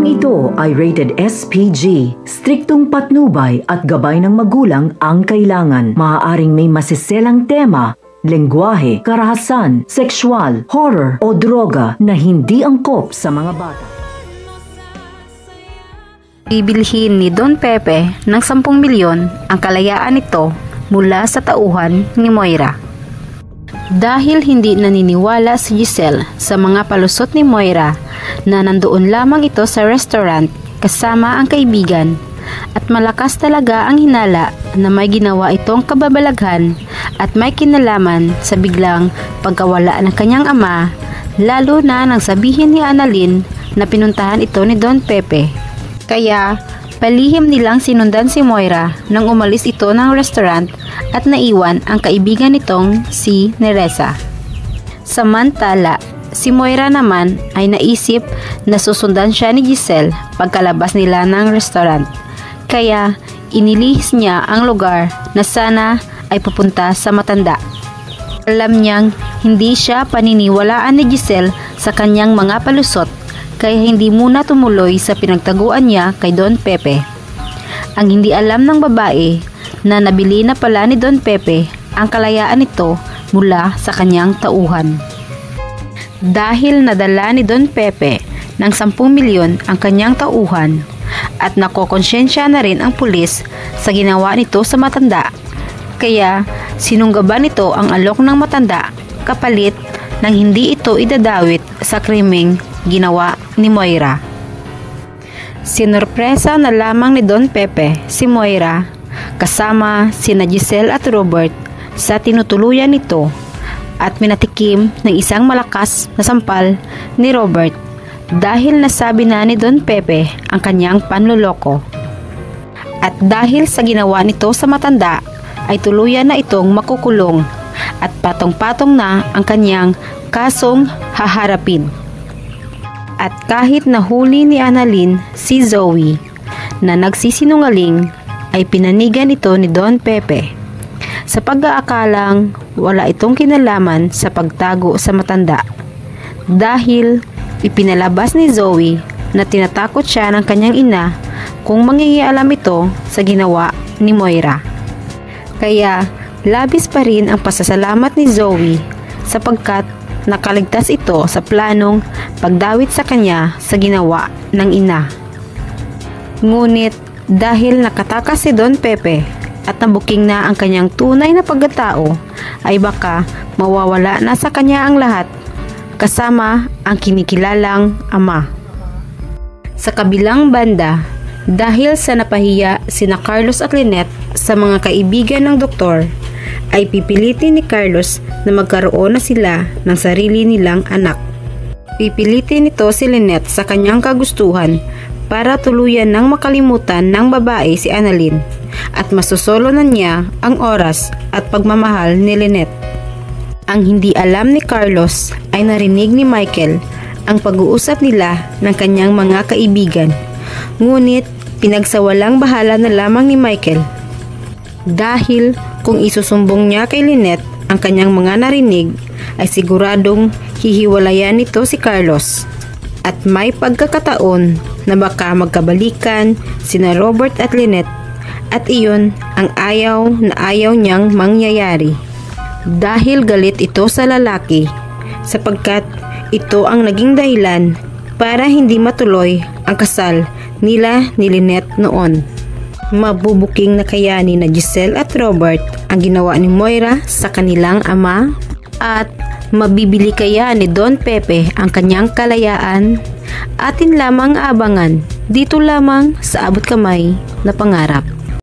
Programang ito ay rated SPG. Striktong patnubay at gabay ng magulang ang kailangan. Maaaring may masiselang tema, lengguwahe, karahasan, sexual, horror o droga na hindi angkop sa mga bata. Bibilhin ni Don Pepe ng 10 milyon ang kalayaan nito mula sa tauhan ni Moira. Dahil hindi naniniwala si Giselle sa mga palusot ni Moira na nandoon lamang ito sa restaurant kasama ang kaibigan at malakas talaga ang hinala na may ginawa itong kababalaghan at may kinalaman sa biglang pagkawala ng kanyang ama, lalo na nang sabihin ni Annalyn na pinuntahan ito ni Don Pepe. Kaya palihim nilang sinundan si Moira nang umalis ito ng restaurant at naiwan ang kaibigan nitong si Neresa. Samantala, si Moira naman ay naisip na susundan siya ni Giselle pagkalabas nila ng restaurant. Kaya inilihis niya ang lugar na sana ay pupunta sa matanda. Alam niyang hindi siya paniniwalaan ni Giselle sa kanyang mga palusot, kaya hindi muna tumuloy sa pinagtaguan niya kay Don Pepe. Ang hindi alam ng babae na nabili na pala ni Don Pepe ang kalayaan nito mula sa kanyang tauhan. Dahil nadala ni Don Pepe ng 10 milyon ang kanyang tauhan at nakokonsensya na rin ang pulis sa ginawa nito sa matanda, kaya sinunggaban nito ang alok ng matanda kapalit nang hindi ito idadawit sa krimeng ginawa ni Moira. Sinurpresa na lamang ni Don Pepe si Moira kasama sina Giselle at Robert sa tinutuluyan nito at minatikim ng isang malakas na sampal ni Robert dahil nasabi na ni Don Pepe ang kanyang panloloko. At dahil sa ginawa nito sa matanda ay tuluyan na itong makukulong at patong-patong na ang kanyang kasong haharapin. At kahit nahuli ni Annalyn si Zoe na nagsisinungaling ay pinanigan ito ni Don Pepe sa pag-aakalang wala itong kinalaman sa pagtago sa matanda dahil ipinalabas ni Zoe na tinatakot siya ng kanyang ina kung mangingialam ito sa ginawa ni Moira. Kaya labis pa rin ang pasasalamat ni Zoe sapagkat nakaligtas ito sa planong pagdawit sa kanya sa ginawa ng ina. Ngunit dahil nakatakas si Don Pepe at nabuking na ang kanyang tunay na pagkatao, ay baka mawawala na sa kanya ang lahat, kasama ang kinikilalang ama. Sa kabilang banda, dahil sa napahiya sina Carlos at Lynette sa mga kaibigan ng doktor, ay pipilitin ni Carlos na magkaroon na sila ng sarili nilang anak. Pipilitin nito si Lynette sa kanyang kagustuhan para tuluyan ng makalimutan ng babae si Annalyn at masusolo na niya ang oras at pagmamahal ni Lynette. Ang hindi alam ni Carlos ay narinig ni Michael ang pag-uusap nila ng kanyang mga kaibigan. Ngunit pinagsawalang bahala na lamang ni Michael dahil kung isusumbong niya kay Lynette ang kanyang mga narinig ay siguradong hihiwalayan nito si Carlos at may pagkakataon na baka magkabalikan sina Robert at Lynette at iyon ang ayaw na ayaw niyang mangyayari dahil galit ito sa lalaki sapagkat ito ang naging dahilan para hindi matuloy ang kasal nila ni Lynette noon. Mabubuking na kaya ni na Giselle at Robert ang ginawa ni Moira sa kanilang ama at mabibili kaya ni Don Pepe ang kanyang kalayaan? Atin lamang abangan dito lamang sa Abot Kamay na Pangarap.